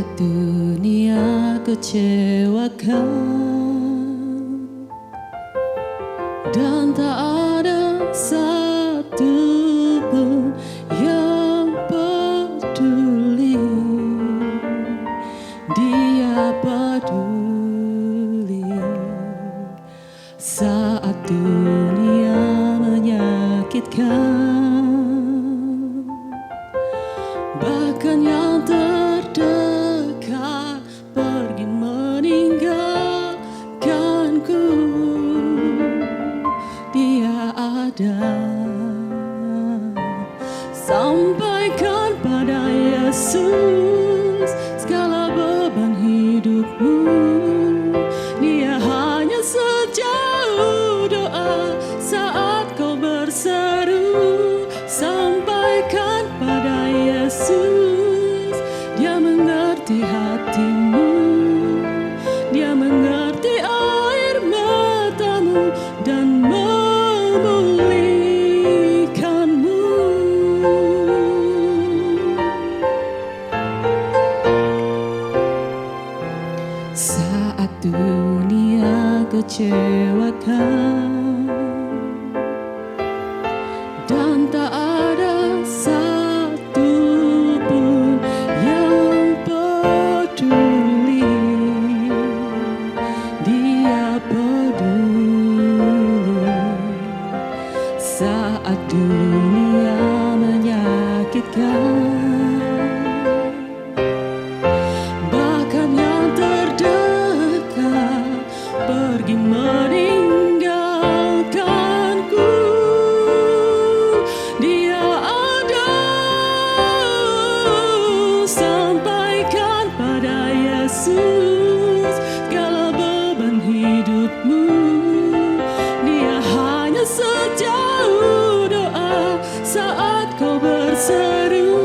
Saat dunia kecewakan dan tak ada satu pun yang peduli, Dia peduli. Saat dunia menyakitkan, bahkan yang terdekat pergi meninggalkanku, Dia ada. Sampaikan pada Yesus segala beban hidupmu. Dia hanya sejauh doa saat kau berseru. Sampaikan pada Yesus, Dia mengerti hatimu, Dia mengerti air matamu dan memulihkanmu. Saat dunia kecewakan dan tak ada satu pun yang peduli, Dia peduli. Saat dunia menyakitkan, bahkan yang terdekat pergi meninggalkanku, Dia ada. Sampaikan pada Yesus segala beban hidupmu. Dia hanya sejauh doa saat kau berseru.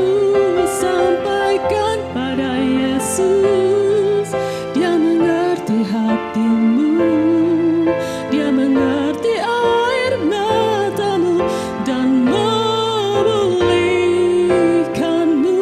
Sampaikan pada Yesus, Dia mengerti hatimu, Dia mengerti air matamu dan memulihkanmu.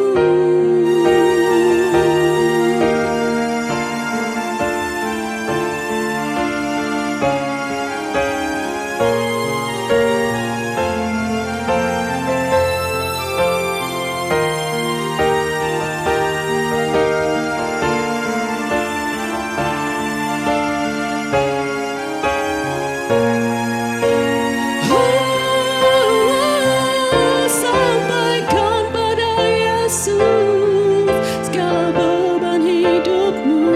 Sampaikan pada Yesus segala beban hidupmu.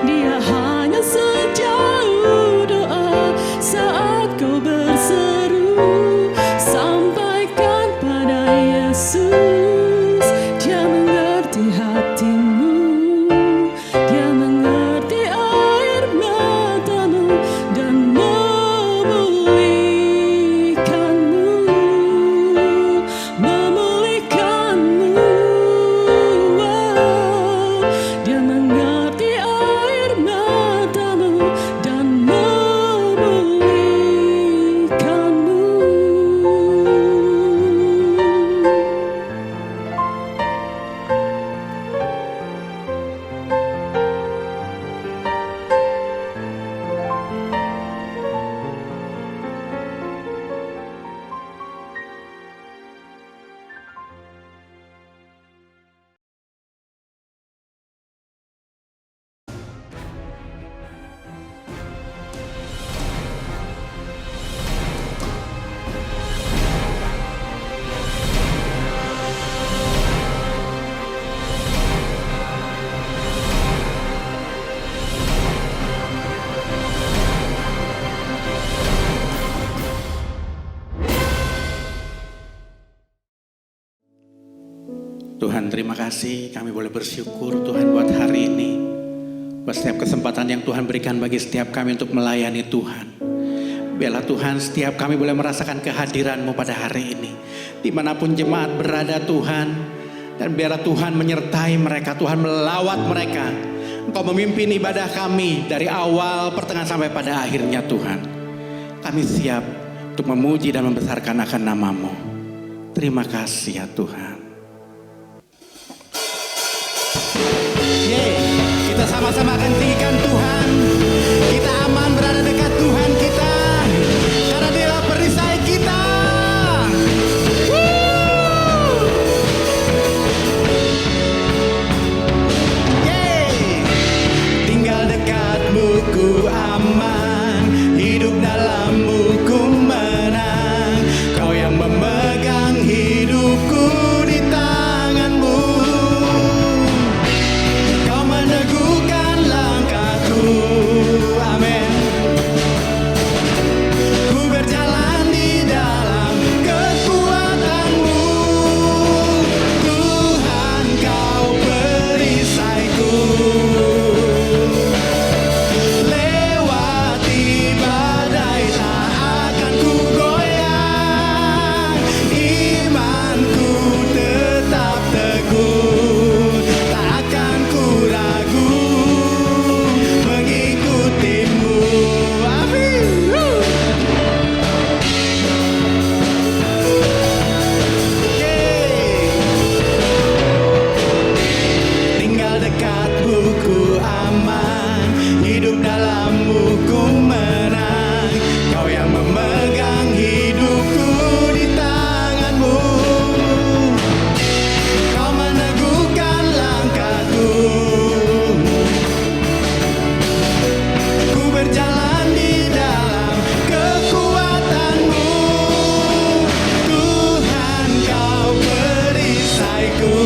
Dia hanya sejauh doa saat kau berseru. Sampaikan pada Yesus, Dia mengerti hatimu, Dia mengerti air matamu dan memulihkanmu. Dia mengerti air matamu dan memulihkanmu. Tuhan, terima kasih kami boleh bersyukur Tuhan buat hari ini, buat setiap kesempatan yang Tuhan berikan bagi setiap kami untuk melayani Tuhan. Biarlah Tuhan setiap kami boleh merasakan kehadiran-Mu pada hari ini, dimanapun jemaat berada Tuhan. Dan biarlah Tuhan menyertai mereka, Tuhan melawat mereka. Engkau memimpin ibadah kami dari awal, pertengahan sampai pada akhirnya Tuhan. Kami siap untuk memuji dan membesarkan akan nama-Mu. Terima kasih ya Tuhan. Sama-sama akan tinggikan Tuhan. Kita aman berada dekat Tuhan kita, karena Dia perisai kita. Tinggal dekatmu ku aman, hidup dalammu ku menang. Kau yang memegang hidupku di tanganmu. Kau meneguhkan langkahku, amin. Ku berjalan di dalam kekuatanmu. Tuhan, kau perisaiku. Lewati badai tak akan ku goyang. Imanku tetap teguh, tak akan ku ragu mengikutimu. Amin. Tinggal dekatmu ku aman, hidup dalammu ku menang. Kau yang memegang hidupku di tanganmu. Kau meneguhkan langkahku. Ku berjalan di dalam kekuatanmu. Tuhan, kau perisaiku.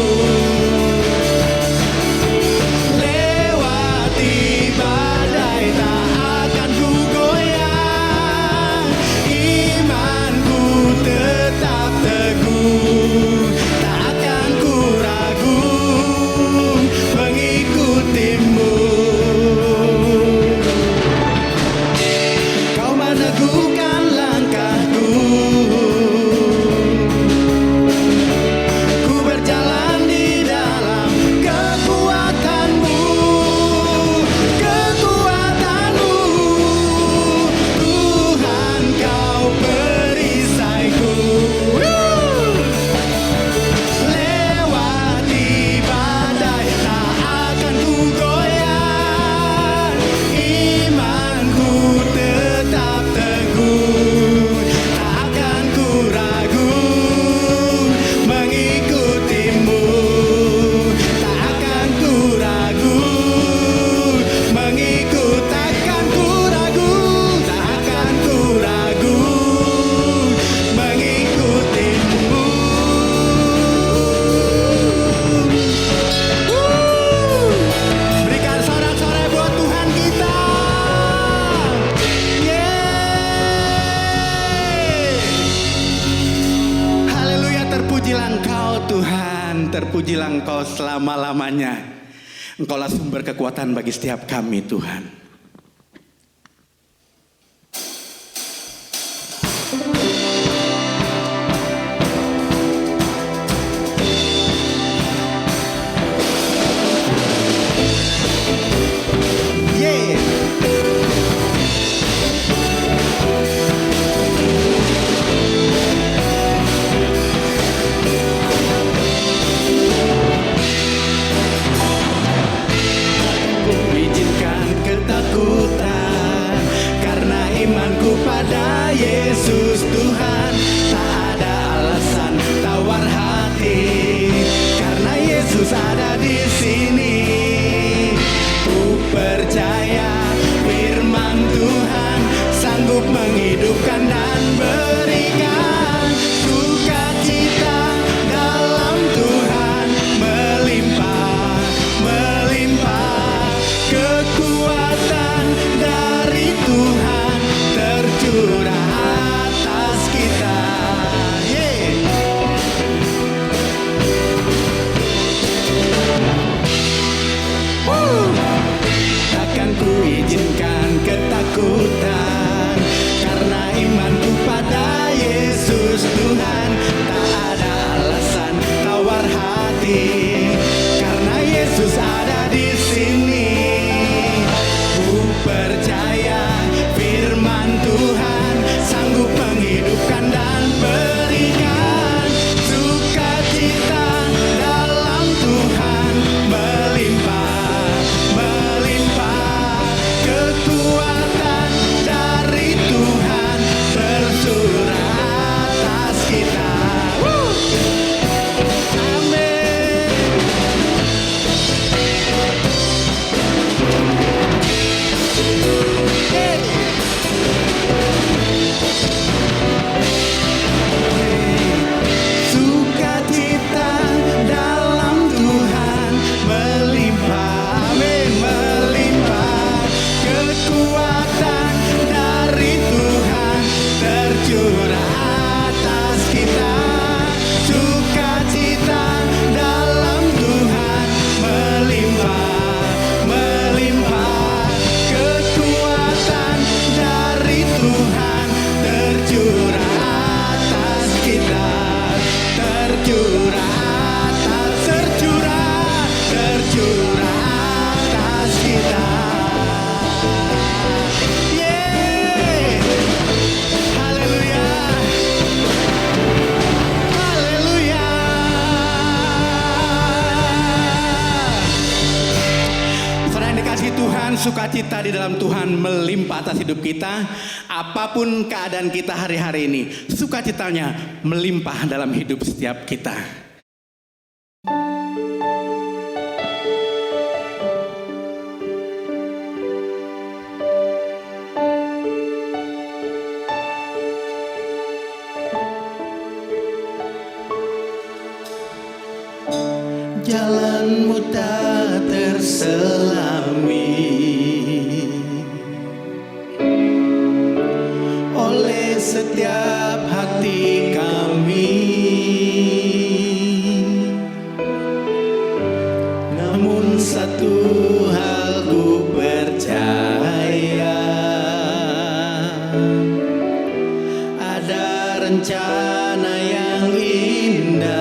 Lewati badai tak akan ku goyang. Imanku tetap teguh, tak akan ku ragu mengikutimu. Kau meneguhkan langkahku. Ku berjalan di dalam kekuatanmu. Kekuatanmu. Tuhan, kau perisaiku. Lewati badai tak akan ku goyang. Imanku tetap teguh, tak akan ku ragu mengikutimu. Tak akan ku ragu mengikut, tak akan ku ragu, tak akan ku ragu mengikutimu. Berikan sorak-sorai buat Tuhan kita. Haleluya, terpujilah Engkau Tuhan, terpujilah Engkau selama-lamanya. Engkaulah sumber kekuatan bagi setiap kami Tuhan. Ku izinkan sukacita di dalam Tuhan melimpah atas hidup kita. Apapun keadaan kita hari-hari ini, sukacitanya melimpah dalam hidup setiap kita. Jalanmu tak terselami oleh setiap hati kami, namun satu hal ku percaya, ada rencana yang indah.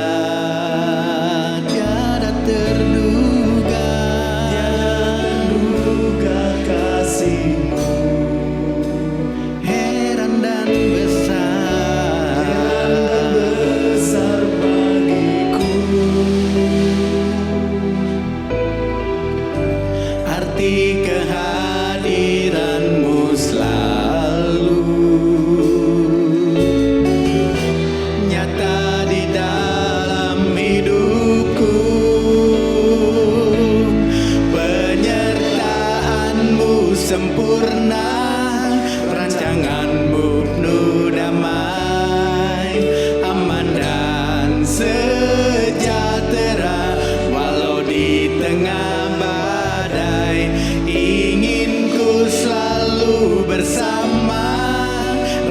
Arti kehadiranmu selalu nyata di dalam hidupku, penyertaanmu sempurna, rancanganmu penuh damai, aman dan sejahtera walau di tengah ingin ku selalu bersama,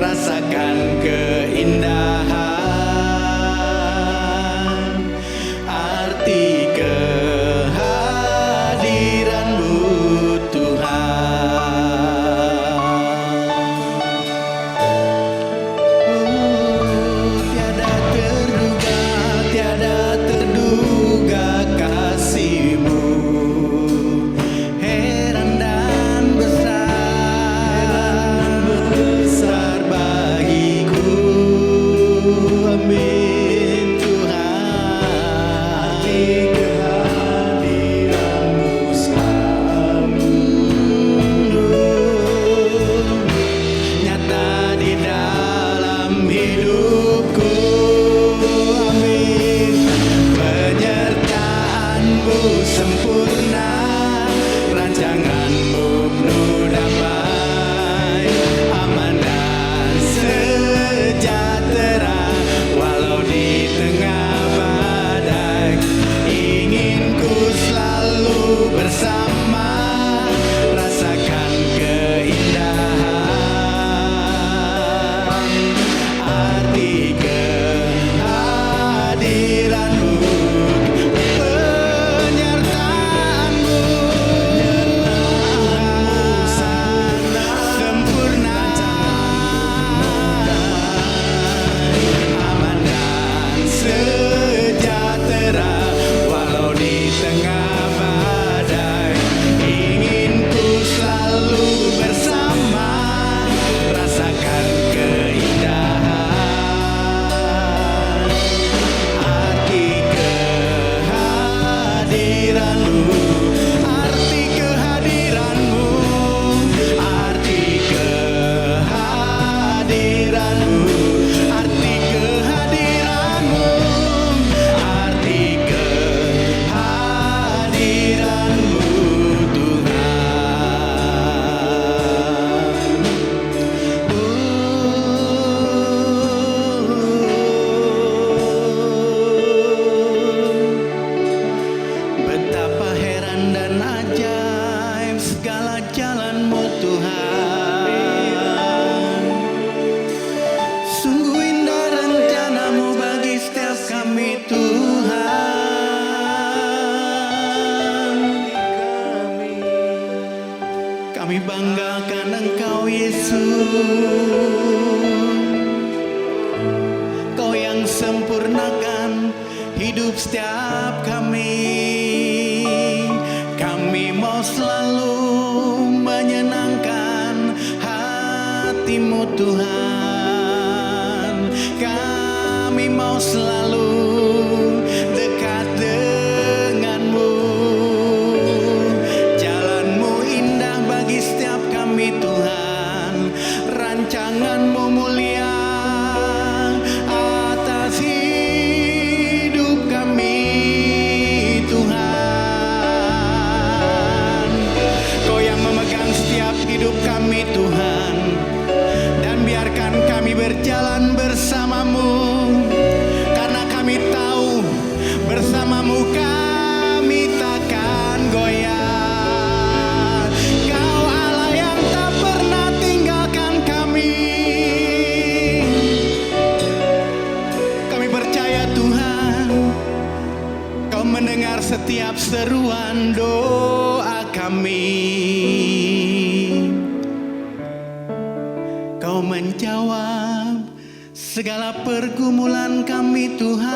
rasakan keindahan arti kehadiranmu Tuhan. Tiada terduga, tiada terduga kasih-Mu. Amin Tuhan, arti kehadiranmu selalu nyata di dalam hidupku. Amin, penyertaanmu sempurna, rancanganmu penuh damai, aman dan sejahtera walau di tengah badai. Ingin ku selalu bersama, rasakan keindahan arti kehadiranmu, penyertaanmu sempurna, aman dan sejahtera walau di tengah badai. Ingin ku selalu bersama, rasakan keindahan arti kehadiranmu, arti kehadiranmu, arti kehadiranmu, arti kehadiranmu, arti kehadiranmu Tuhan. Betapa heran dan ajaib segala jalan-Mu Tuhan. Sungguh indah rencana-Mu bagi setiap kami Tuhan. Kami banggakan Engkau Yesus, Kau yang sempurnakan hidup setiap kami. Kami mau selalu menyenangkan hati-Mu Tuhan. Kami mau selalu dekat dengan-Mu. Jalan-Mu indah mendengar setiap seruan doa kami. Kau menjawab segala pergumulan kami Tuhan.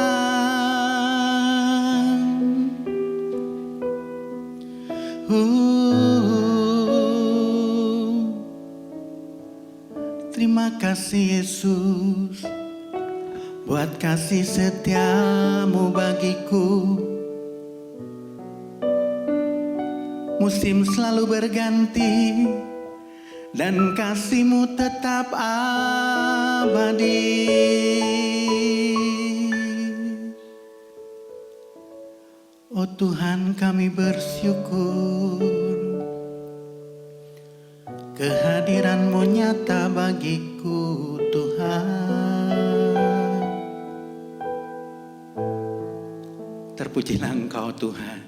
Terima kasih Yesus buat kasih setiamu bagiku. Musim selalu berganti dan kasih-Mu tetap abadi. Oh Tuhan, kami bersyukur kehadiran-Mu nyata bagiku Tuhan. Terpujilah Engkau Tuhan,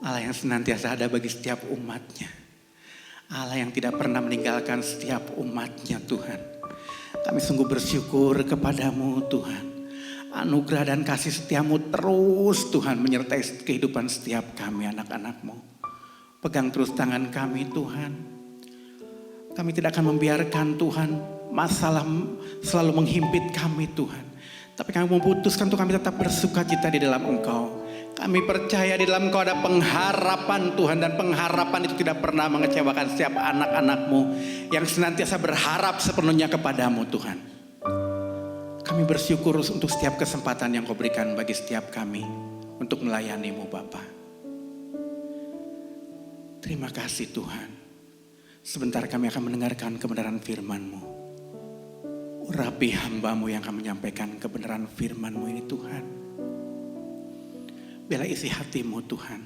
Allah yang senantiasa ada bagi setiap umat-Nya, Allah yang tidak pernah meninggalkan setiap umat-Nya Tuhan. Kami sungguh bersyukur kepadamu Tuhan. Anugerah dan kasih setia-Mu terus Tuhan menyertai kehidupan setiap kami anak-anak-Mu. Pegang terus tangan kami Tuhan. Kami tidak akan membiarkan Tuhan masalah selalu menghimpit kami Tuhan. Tapi kami memutuskan untuk kami tetap bersukacita di dalam Engkau. Kami percaya di dalam Engkau ada pengharapan Tuhan. Dan pengharapan itu tidak pernah mengecewakan setiap anak-anak-Mu yang senantiasa berharap sepenuhnya kepadamu Tuhan. Kami bersyukur untuk setiap kesempatan yang Kau berikan bagi setiap kami untuk melayani-Mu Bapa. Terima kasih Tuhan. Sebentar kami akan mendengarkan kebenaran firman-Mu. Urapi hamba-Mu yang akan menyampaikan kebenaran firman-Mu ini Tuhan. Biarlah isi hati-Mu Tuhan.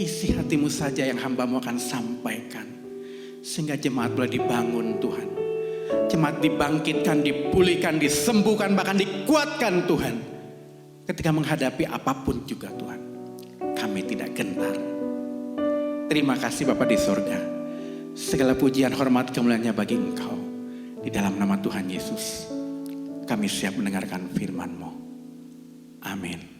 Isi hati-Mu saja yang hamba-Mu akan sampaikan. Sehingga jemaat boleh dibangun Tuhan. Jemaat dibangkitkan, dipulihkan, disembuhkan, bahkan dikuatkan Tuhan. Ketika menghadapi apapun juga Tuhan. Kami tidak gentar. Terima kasih Bapa di sorga. Segala pujian, hormat, kemuliaan-Nya bagi Engkau. Di dalam nama Tuhan Yesus, kami siap mendengarkan firman-Mu. Amin.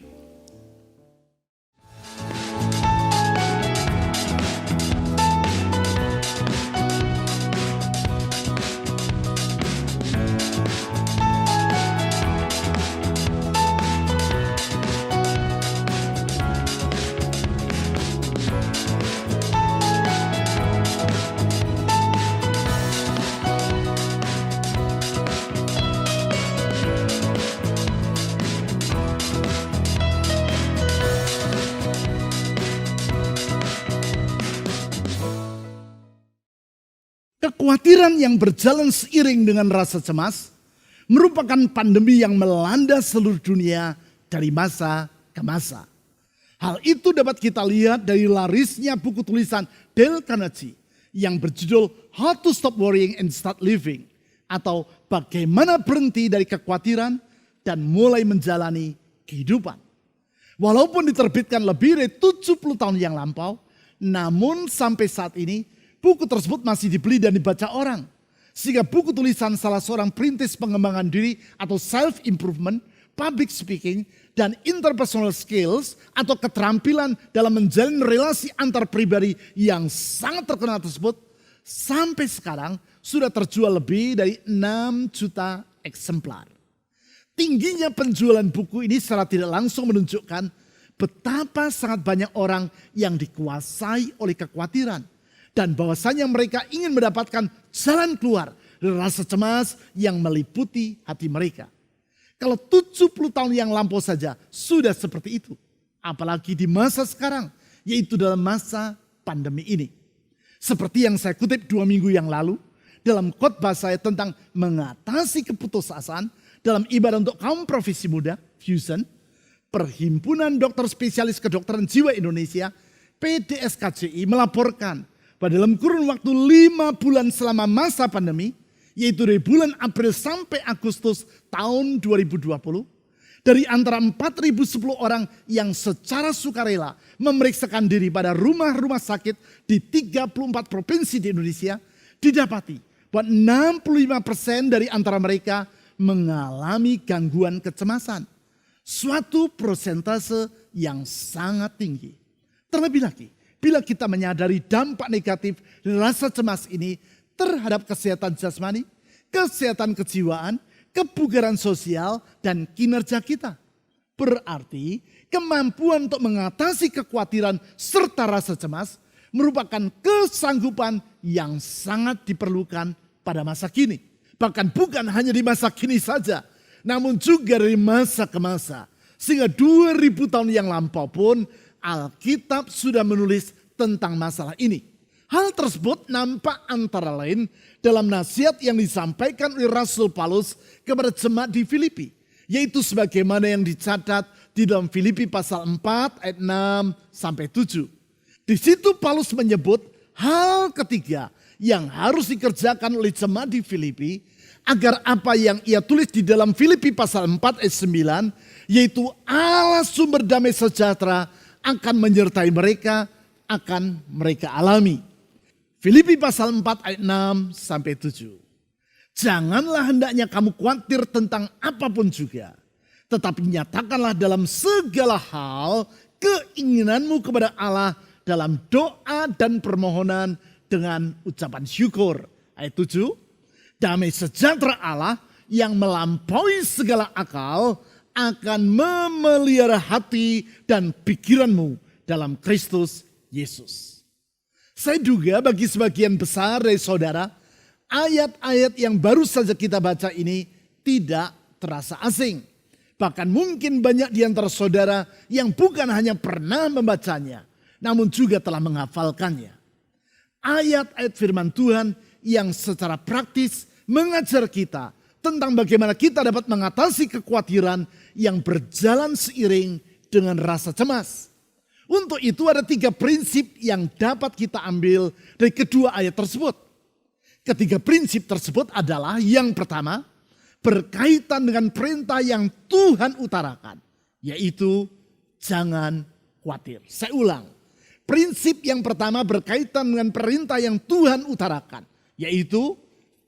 Kekhawatiran yang berjalan seiring dengan rasa cemas merupakan pandemi yang melanda seluruh dunia dari masa ke masa. Hal itu dapat kita lihat dari larisnya buku tulisan Dale Carnegie yang berjudul How to Stop Worrying and Start Living, atau bagaimana berhenti dari kekhawatiran dan mulai menjalani kehidupan. Walaupun diterbitkan lebih dari 70 tahun yang lampau, namun sampai saat ini buku tersebut masih dibeli dan dibaca orang. Sehingga buku tulisan salah seorang perintis pengembangan diri atau self-improvement, public speaking, dan interpersonal skills atau keterampilan dalam menjalin relasi antar pribadi yang sangat terkenal tersebut, sampai sekarang sudah terjual lebih dari 6 juta eksemplar. Tingginya penjualan buku ini secara tidak langsung menunjukkan betapa sangat banyak orang yang dikuasai oleh kekhawatiran. Dan bahwasanya mereka ingin mendapatkan jalan keluar dari rasa cemas yang meliputi hati mereka. Kalau 70 tahun yang lampau saja sudah seperti itu. Apalagi di masa sekarang, yaitu dalam masa pandemi ini. Seperti yang saya kutip 2 minggu yang lalu, dalam khotbah saya tentang mengatasi keputusasaan dalam ibadah untuk kaum profesi muda, Fusion, Perhimpunan Dokter Spesialis Kedokteran Jiwa Indonesia, PDSKJI, melaporkan pada dalam kurun waktu 5 bulan selama masa pandemi, yaitu dari bulan April sampai Agustus tahun 2020, dari antara 4.010 orang yang secara sukarela memeriksakan diri pada rumah-rumah sakit di 34 provinsi di Indonesia, didapati bahwa 65% dari antara mereka mengalami gangguan kecemasan. Suatu persentase yang sangat tinggi. Terlebih lagi, bila kita menyadari dampak negatif dari rasa cemas ini terhadap kesehatan jasmani, kesehatan kejiwaan, kebugaran sosial, dan kinerja kita. Berarti kemampuan untuk mengatasi kekhawatiran serta rasa cemas merupakan kesanggupan yang sangat diperlukan pada masa kini. Bahkan bukan hanya di masa kini saja, namun juga dari masa ke masa. Sehingga 2000 tahun yang lampau pun Alkitab sudah menulis tentang masalah ini. Hal tersebut nampak antara lain dalam nasihat yang disampaikan oleh Rasul Paulus kepada jemaat di Filipi. Yaitu sebagaimana yang dicatat di dalam Filipi pasal 4 ayat 6 sampai 7. Di situ Paulus menyebut hal ketiga yang harus dikerjakan oleh jemaat di Filipi agar apa yang ia tulis di dalam Filipi pasal 4 ayat 9 yaitu Allah sumber damai sejahtera akan menyertai mereka, akan mereka alami. Filipi pasal 4 ayat 6 sampai 7. Janganlah hendaknya kamu khawatir tentang apapun juga. Tetapi nyatakanlah dalam segala hal keinginanmu kepada Allah dalam doa dan permohonan dengan ucapan syukur. Ayat 7. Damai sejahtera Allah yang melampaui segala akal akan memelihara hati dan pikiranmu dalam Kristus Yesus. Saya duga bagi sebagian besar dari saudara, ayat-ayat yang baru saja kita baca ini tidak terasa asing. Bahkan mungkin banyak di antara saudara yang bukan hanya pernah membacanya, namun juga telah menghafalkannya. Ayat-ayat firman Tuhan yang secara praktis mengajar kita tentang bagaimana kita dapat mengatasi kekhawatiran yang berjalan seiring dengan rasa cemas. Untuk itu ada 3 prinsip yang dapat kita ambil dari kedua ayat tersebut. Ketiga prinsip tersebut adalah yang pertama, berkaitan dengan perintah yang Tuhan utarakan, yaitu jangan khawatir. Saya ulang, prinsip yang pertama berkaitan dengan perintah yang Tuhan utarakan, yaitu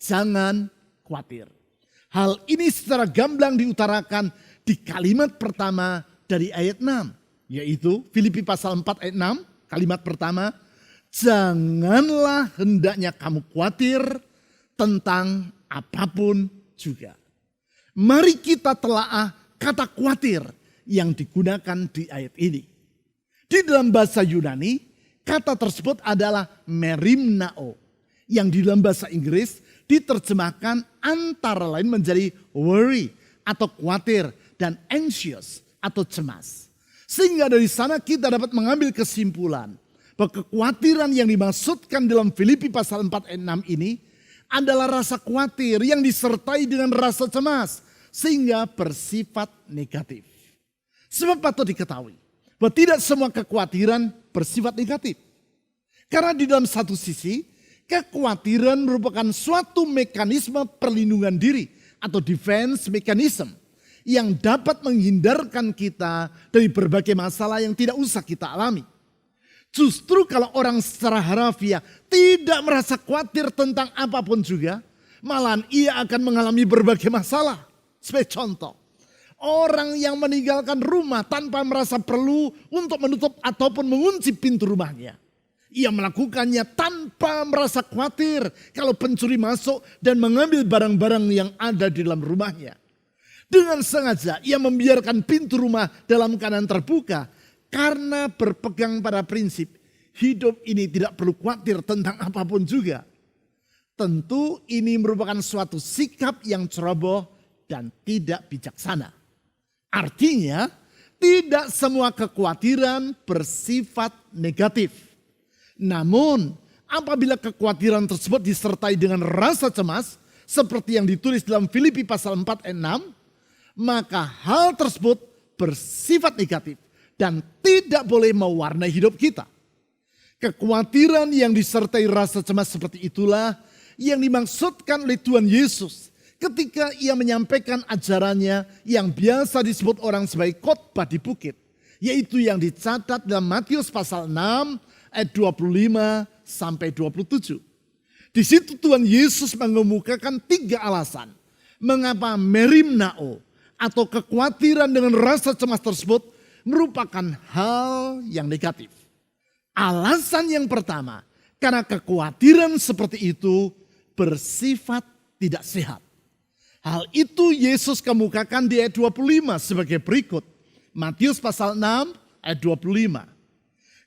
jangan khawatir. Hal ini secara gamblang diutarakan di kalimat pertama dari ayat 6, yaitu Filipi pasal 4 ayat 6, kalimat pertama, janganlah hendaknya kamu khawatir tentang apapun juga. Mari kita telaah kata khawatir yang digunakan di ayat ini. Di dalam bahasa Yunani, kata tersebut adalah merimnao. Yang di dalam bahasa Inggris diterjemahkan antara lain menjadi worry atau khawatir dan anxious atau cemas. Sehingga dari sana kita dapat mengambil kesimpulan bahwa kekhawatiran yang dimaksudkan dalam Filipi pasal 4 ayat 6 ini adalah rasa khawatir yang disertai dengan rasa cemas sehingga bersifat negatif. Sebab patut diketahui bahwa tidak semua kekhawatiran bersifat negatif. Karena di dalam satu sisi kekhawatiran merupakan suatu mekanisme perlindungan diri atau defense mechanism yang dapat menghindarkan kita dari berbagai masalah yang tidak usah kita alami. Justru kalau orang secara harafiah tidak merasa khawatir tentang apapun juga, malahan ia akan mengalami berbagai masalah. Sebagai contoh, orang yang meninggalkan rumah tanpa merasa perlu untuk menutup ataupun mengunci pintu rumahnya. Ia melakukannya tanpa merasa khawatir kalau pencuri masuk dan mengambil barang-barang yang ada di dalam rumahnya. Dengan sengaja ia membiarkan pintu rumah dalam keadaan terbuka karena berpegang pada prinsip hidup ini tidak perlu khawatir tentang apapun juga. Tentu ini merupakan suatu sikap yang ceroboh dan tidak bijaksana. Artinya tidak semua kekhawatiran bersifat negatif. Namun apabila kekhawatiran tersebut disertai dengan rasa cemas seperti yang ditulis dalam Filipi pasal 4 ayat 6, maka hal tersebut bersifat negatif dan tidak boleh mewarnai hidup kita. Kekhawatiran yang disertai rasa cemas seperti itulah yang dimaksudkan oleh Tuhan Yesus ketika ia menyampaikan ajarannya yang biasa disebut orang sebagai khotbah di bukit, yaitu yang dicatat dalam Matius pasal 6 ayat 25 sampai 27. Di situ Tuhan Yesus mengemukakan 3 alasan mengapa merimnao atau kekhawatiran dengan rasa cemas tersebut merupakan hal yang negatif. Alasan yang pertama, karena kekhawatiran seperti itu bersifat tidak sehat. Hal itu Yesus kemukakan di ayat 25 sebagai berikut. Matius pasal 6 ayat 25.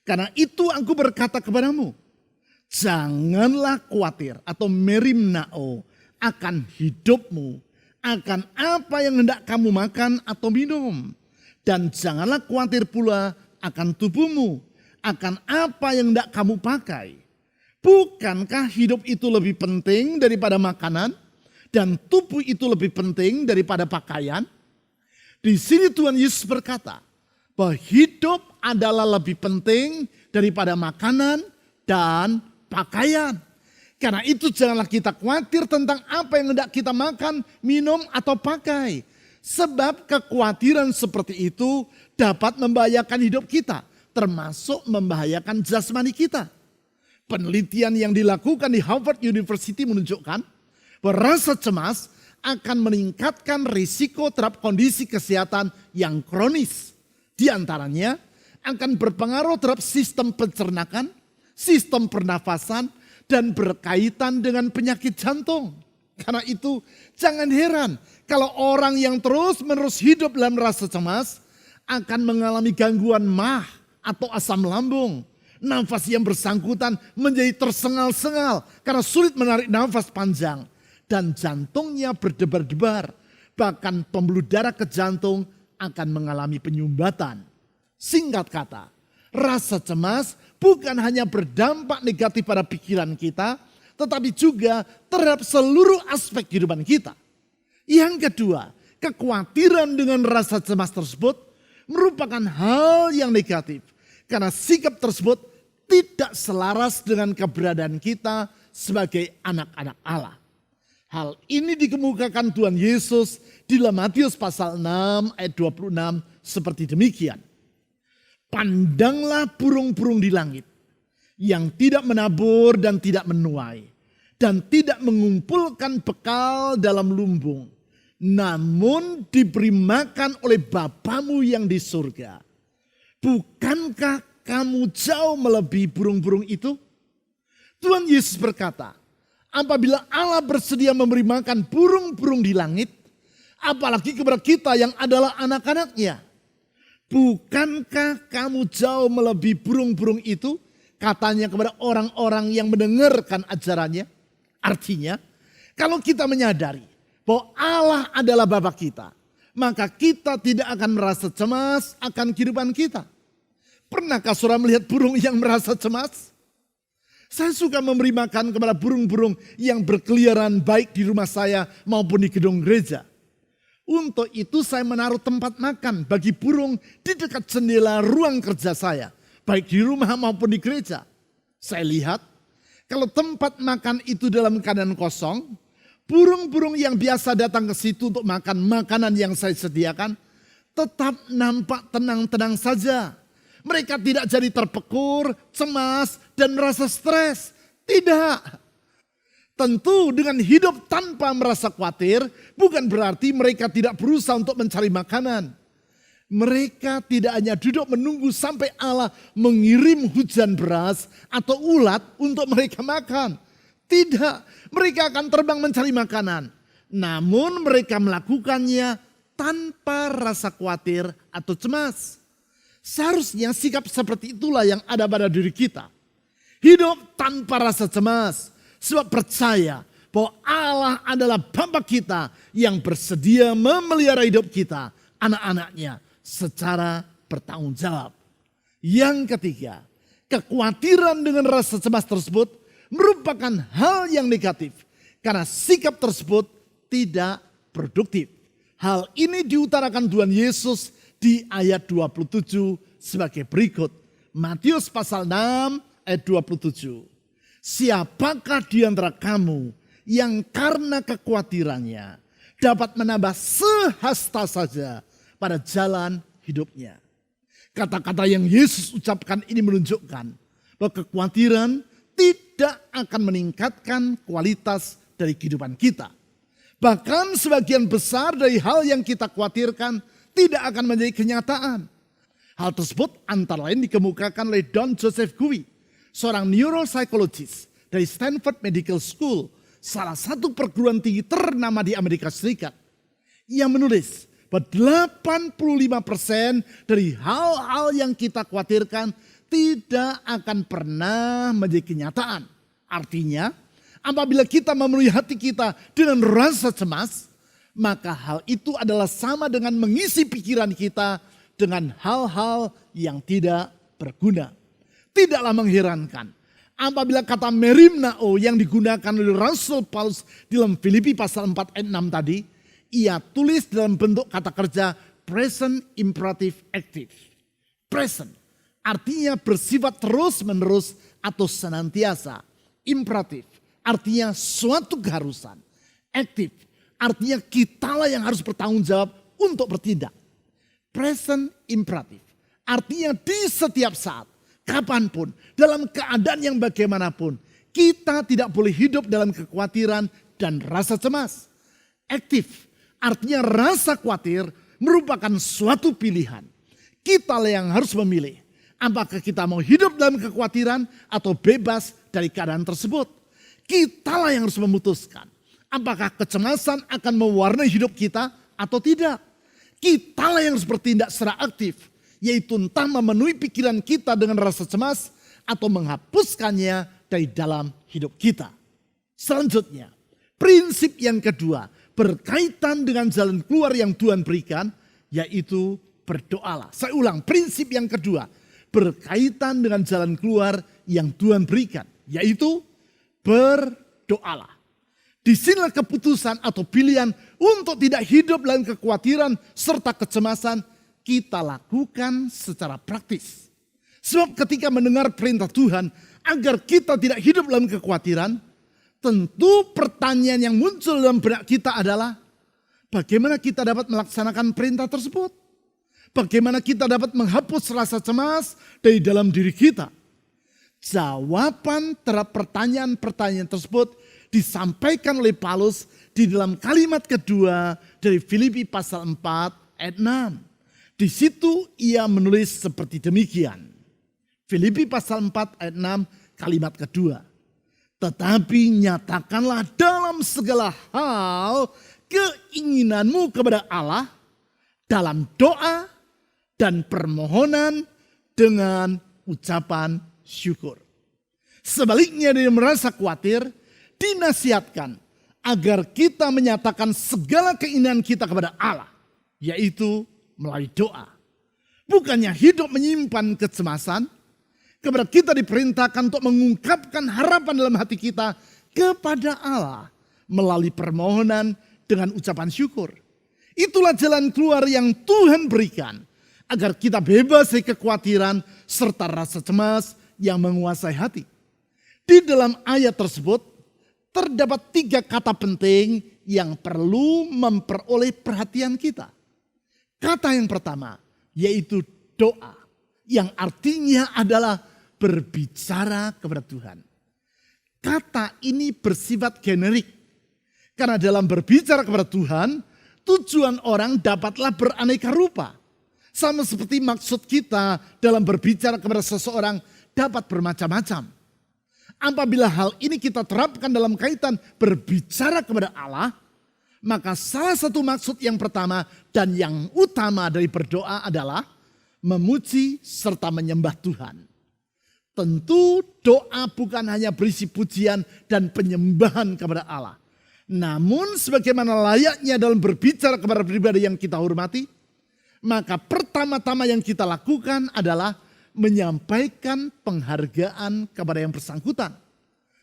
Karena itu aku berkata kepadamu, janganlah khawatir atau merimnao akan hidupmu, akan apa yang hendak kamu makan atau minum. Dan janganlah khawatir pula akan tubuhmu, akan apa yang hendak kamu pakai. Bukankah hidup itu lebih penting daripada makanan dan tubuh itu lebih penting daripada pakaian? Di sini Tuhan Yesus berkata bahwa hidup adalah lebih penting daripada makanan dan pakaian. Karena itu janganlah kita khawatir tentang apa yang hendak kita makan, minum atau pakai. Sebab kekhawatiran seperti itu dapat membahayakan hidup kita, termasuk membahayakan jasmani kita. Penelitian yang dilakukan di Harvard University menunjukkan bahwa rasa cemas akan meningkatkan risiko terhadap kondisi kesehatan yang kronis. Di antaranya akan berpengaruh terhadap sistem pencernakan, sistem pernafasan, dan berkaitan dengan penyakit jantung. Karena itu jangan heran kalau orang yang terus-menerus hidup dalam rasa cemas akan mengalami gangguan mah atau asam lambung. Nafas yang bersangkutan menjadi tersengal-sengal karena sulit menarik nafas panjang. Dan jantungnya berdebar-debar. Bahkan pembuluh darah ke jantung akan mengalami penyumbatan. Singkat kata, rasa cemas bukan hanya berdampak negatif pada pikiran kita, tetapi juga terhadap seluruh aspek kehidupan kita. Yang kedua, kekhawatiran dengan rasa cemas tersebut merupakan hal yang negatif. Karena sikap tersebut tidak selaras dengan keberadaan kita sebagai anak-anak Allah. Hal ini dikemukakan Tuhan Yesus di dalam Matius pasal 6 ayat 26 seperti demikian. Pandanglah burung-burung di langit yang tidak menabur dan tidak menuai dan tidak mengumpulkan bekal dalam lumbung, namun diberi makan oleh Bapamu yang di surga. Bukankah kamu jauh melebihi burung-burung itu? Tuhan Yesus berkata, apabila Allah bersedia memberi makan burung-burung di langit, apalagi kepada kita yang adalah anak-anaknya. Bukankah kamu jauh melebihi burung-burung itu? Katanya kepada orang-orang yang mendengarkan ajarannya. Artinya, kalau kita menyadari bahwa Allah adalah Bapa kita, maka kita tidak akan merasa cemas akan kehidupan kita. Pernahkah saudara melihat burung yang merasa cemas? Saya suka memberi makan kepada burung-burung yang berkeliaran baik di rumah saya maupun di gedung gereja. Untuk itu saya menaruh tempat makan bagi burung di dekat jendela ruang kerja saya. Baik di rumah maupun di gereja. Saya lihat kalau tempat makan itu dalam keadaan kosong, burung-burung yang biasa datang ke situ untuk makan makanan yang saya sediakan tetap nampak tenang-tenang saja. Mereka tidak jadi terpekur, cemas, dan merasa stres. Tidak. Tentu dengan hidup tanpa merasa khawatir bukan berarti mereka tidak berusaha untuk mencari makanan. Mereka tidak hanya duduk menunggu sampai Allah mengirim hujan beras atau ulat untuk mereka makan. Tidak, mereka akan terbang mencari makanan. Namun mereka melakukannya tanpa rasa khawatir atau cemas. Seharusnya sikap seperti itulah yang ada pada diri kita. Hidup tanpa rasa cemas. Sebab percaya bahwa Allah adalah Bapa kita yang bersedia memelihara hidup kita, anak-anaknya, secara bertanggung jawab. Yang ketiga, kekhawatiran dengan rasa cemas tersebut merupakan hal yang negatif. Karena sikap tersebut tidak produktif. Hal ini diutarakan Tuhan Yesus di ayat 27 sebagai berikut. Matius pasal 6 ayat 27. Siapakah di antara kamu yang karena kekhawatirannya dapat menambah sehasta saja pada jalan hidupnya? Kata-kata yang Yesus ucapkan ini menunjukkan bahwa kekhawatiran tidak akan meningkatkan kualitas dari kehidupan kita. Bahkan sebagian besar dari hal yang kita khawatirkan tidak akan menjadi kenyataan. Hal tersebut antara lain dikemukakan oleh Don Joseph Gouy, seorang neuropsychologist dari Stanford Medical School, salah satu perguruan tinggi ternama di Amerika Serikat. Ia menulis bahwa 85% dari hal-hal yang kita khawatirkan tidak akan pernah menjadi kenyataan. Artinya, apabila kita memenuhi hati kita dengan rasa cemas, maka hal itu adalah sama dengan mengisi pikiran kita dengan hal-hal yang tidak berguna. Tidaklah mengherankan apabila kata merimnao yang digunakan oleh Rasul Paulus dalam Filipi pasal 4 ayat 6 tadi, ia tulis dalam bentuk kata kerja present imperative active. Present artinya bersifat terus-menerus atau senantiasa. Imperatif artinya suatu keharusan. Aktif artinya kitalah yang harus bertanggung jawab untuk bertindak. Present imperatif artinya di setiap saat, kapanpun, dalam keadaan yang bagaimanapun, kita tidak boleh hidup dalam kekhawatiran dan rasa cemas. Aktif artinya rasa khawatir merupakan suatu pilihan. Kita yang harus memilih apakah kita mau hidup dalam kekhawatiran atau bebas dari keadaan tersebut. Kitalah yang harus memutuskan apakah kecemasan akan mewarnai hidup kita atau tidak. Kitalah yang harus bertindak secara aktif, yaitu entah memenuhi pikiran kita dengan rasa cemas atau menghapuskannya dari dalam hidup kita. Selanjutnya, prinsip yang kedua berkaitan dengan jalan keluar yang Tuhan berikan, yaitu berdoalah. Saya ulang, prinsip yang kedua berkaitan dengan jalan keluar yang Tuhan berikan, yaitu berdoalah. Disinilah keputusan atau pilihan untuk tidak hidup dalam kekhawatiran serta kecemasan kita lakukan secara praktis. Sebab ketika mendengar perintah Tuhan agar kita tidak hidup dalam kekhawatiran, tentu pertanyaan yang muncul dalam benak kita adalah bagaimana kita dapat melaksanakan perintah tersebut? Bagaimana kita dapat menghapus rasa cemas dari dalam diri kita? Jawaban terhadap pertanyaan-pertanyaan tersebut disampaikan oleh Paulus di dalam kalimat kedua dari Filipi pasal 4 ayat 6. Di situ ia menulis seperti demikian. Filipi pasal 4 ayat 6 kalimat kedua. Tetapi nyatakanlah dalam segala hal keinginanmu kepada Allah dalam doa dan permohonan dengan ucapan syukur. Sebaliknya dari merasa khawatir, dinasihatkan agar kita menyatakan segala keinginan kita kepada Allah, yaitu melalui doa. Bukannya hidup menyimpan kecemasan, kepada kita diperintahkan untuk mengungkapkan harapan dalam hati kita kepada Allah melalui permohonan dengan ucapan syukur. Itulah jalan keluar yang Tuhan berikan agar kita bebas dari kekhawatiran serta rasa cemas yang menguasai hati. Di dalam ayat tersebut terdapat 3 kata penting yang perlu memperoleh perhatian kita. Kata yang pertama yaitu doa, yang artinya adalah berbicara kepada Tuhan. Kata ini bersifat generik, karena dalam berbicara kepada Tuhan, tujuan orang dapatlah beraneka rupa. Sama seperti maksud kita dalam berbicara kepada seseorang dapat bermacam-macam. Apabila hal ini kita terapkan dalam kaitan berbicara kepada Allah, maka salah satu maksud yang pertama dan yang utama dari berdoa adalah memuji serta menyembah Tuhan. Tentu doa bukan hanya berisi pujian dan penyembahan kepada Allah. Namun sebagaimana layaknya dalam berbicara kepada pribadi yang kita hormati, maka pertama-tama yang kita lakukan adalah menyampaikan penghargaan kepada yang bersangkutan.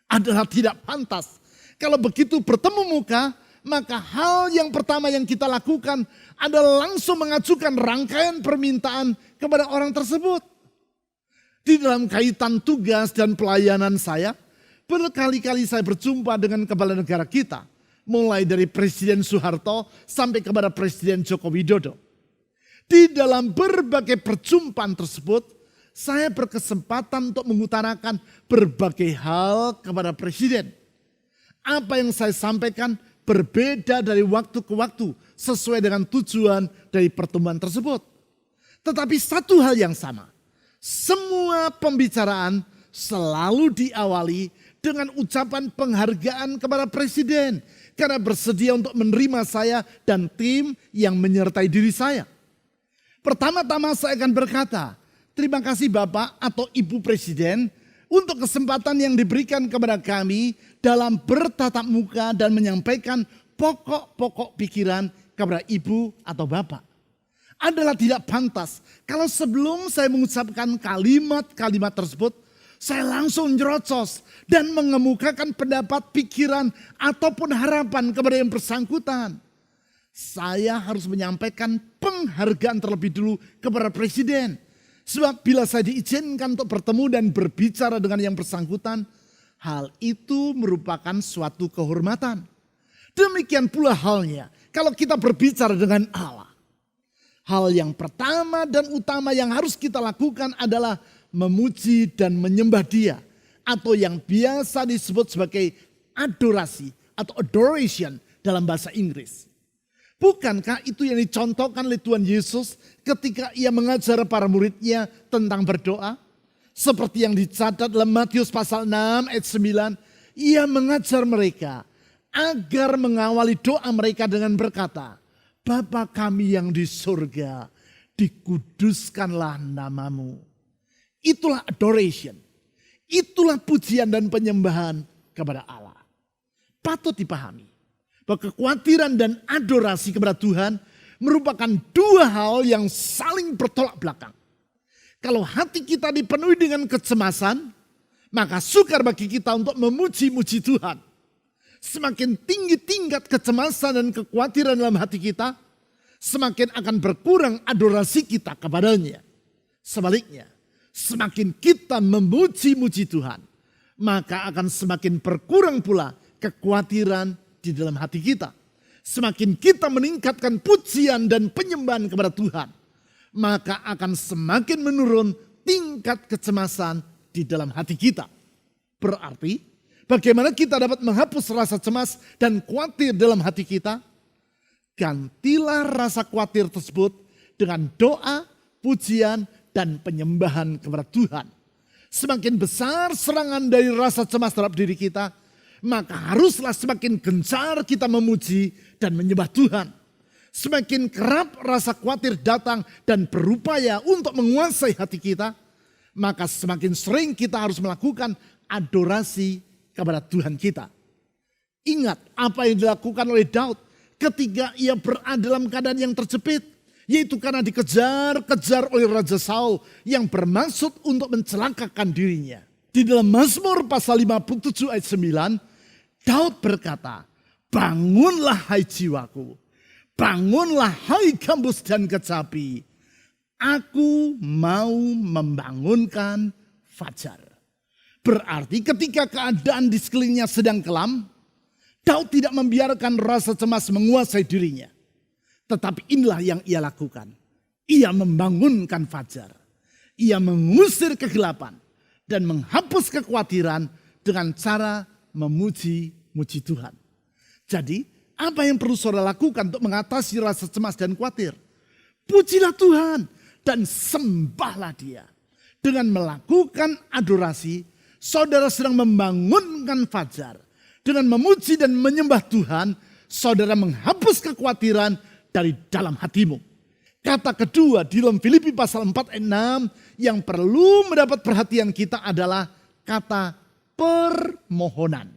Adalah tidak pantas. Kalau begitu bertemu muka, maka hal yang pertama yang kita lakukan adalah langsung mengajukan rangkaian permintaan kepada orang tersebut. Di dalam kaitan tugas dan pelayanan saya, berkali-kali saya berjumpa dengan kepala negara kita. Mulai dari Presiden Soeharto sampai kepada Presiden Joko Widodo. Di dalam berbagai perjumpaan tersebut, saya berkesempatan untuk mengutarakan berbagai hal kepada Presiden. Apa yang saya sampaikan berbeda dari waktu ke waktu sesuai dengan tujuan dari pertemuan tersebut. Tetapi satu hal yang sama, semua pembicaraan selalu diawali dengan ucapan penghargaan kepada Presiden karena bersedia untuk menerima saya dan tim yang menyertai diri saya. Pertama-tama saya akan berkata, terima kasih Bapak atau Ibu Presiden untuk kesempatan yang diberikan kepada kami dalam bertatap muka dan menyampaikan pokok-pokok pikiran kepada Ibu atau Bapak. Adalah tidak pantas kalau sebelum saya mengucapkan kalimat-kalimat tersebut, saya langsung nyerocos dan mengemukakan pendapat, pikiran, ataupun harapan kepada yang bersangkutan. Saya harus menyampaikan penghargaan terlebih dulu kepada Presiden. Sebab bila saya diizinkan untuk bertemu dan berbicara dengan yang bersangkutan, hal itu merupakan suatu kehormatan. Demikian pula halnya kalau kita berbicara dengan Allah. Hal yang pertama dan utama yang harus kita lakukan adalah memuji dan menyembah Dia. Atau yang biasa disebut sebagai adorasi atau adoration dalam bahasa Inggris. Bukankah itu yang dicontohkan oleh Tuhan Yesus ketika Ia mengajar para muridnya tentang berdoa? Seperti yang dicatat dalam Matius pasal 6 ayat 9. Ia mengajar mereka agar mengawali doa mereka dengan berkata, Bapa kami yang di surga, dikuduskanlah namamu. Itulah adoration. Itulah pujian dan penyembahan kepada Allah. Patut dipahami bahwa kekhawatiran dan adorasi kepada Tuhan merupakan dua hal yang saling bertolak belakang. Kalau hati kita dipenuhi dengan kecemasan, maka sukar bagi kita untuk memuji-muji Tuhan. Semakin tinggi tingkat kecemasan dan kekhawatiran dalam hati kita, semakin akan berkurang adorasi kita kepadanya. Sebaliknya, semakin kita memuji-muji Tuhan, maka akan semakin berkurang pula kekhawatiran di dalam hati kita. Semakin kita meningkatkan pujian dan penyembahan kepada Tuhan, maka akan semakin menurun tingkat kecemasan di dalam hati kita. Berarti, bagaimana kita dapat menghapus rasa cemas dan khawatir dalam hati kita? Gantilah rasa khawatir tersebut dengan doa, pujian, dan penyembahan kepada Tuhan. Semakin besar serangan dari rasa cemas terhadap diri kita, maka haruslah semakin gencar kita memuji dan menyembah Tuhan. Semakin kerap rasa khawatir datang dan berupaya untuk menguasai hati kita, maka semakin sering kita harus melakukan adorasi kepada Tuhan kita. Ingat apa yang dilakukan oleh Daud ketika ia berada dalam keadaan yang terjepit. Yaitu karena dikejar-kejar oleh Raja Saul yang bermaksud untuk mencelakakan dirinya. Di dalam Mazmur pasal 57 ayat 9, Daud berkata, bangunlah hai jiwaku, bangunlah hai gambus dan kecapi, aku mau membangunkan fajar. Berarti ketika keadaan di sekelilingnya sedang kelam, Daud tidak membiarkan rasa cemas menguasai dirinya. Tetapi inilah yang ia lakukan. Ia membangunkan fajar. Ia mengusir kegelapan dan menghapus kekhawatiran dengan cara memuji-muji Tuhan. Jadi apa yang perlu saudara lakukan untuk mengatasi rasa cemas dan khawatir? Pujilah Tuhan dan sembahlah Dia. Dengan melakukan adorasi, saudara sedang membangunkan fajar. Dengan memuji dan menyembah Tuhan, saudara menghapus kekhawatiran dari dalam hatimu. Kata kedua di dalam Filipi pasal 4 ayat 6 yang perlu mendapat perhatian kita adalah kata permohonan.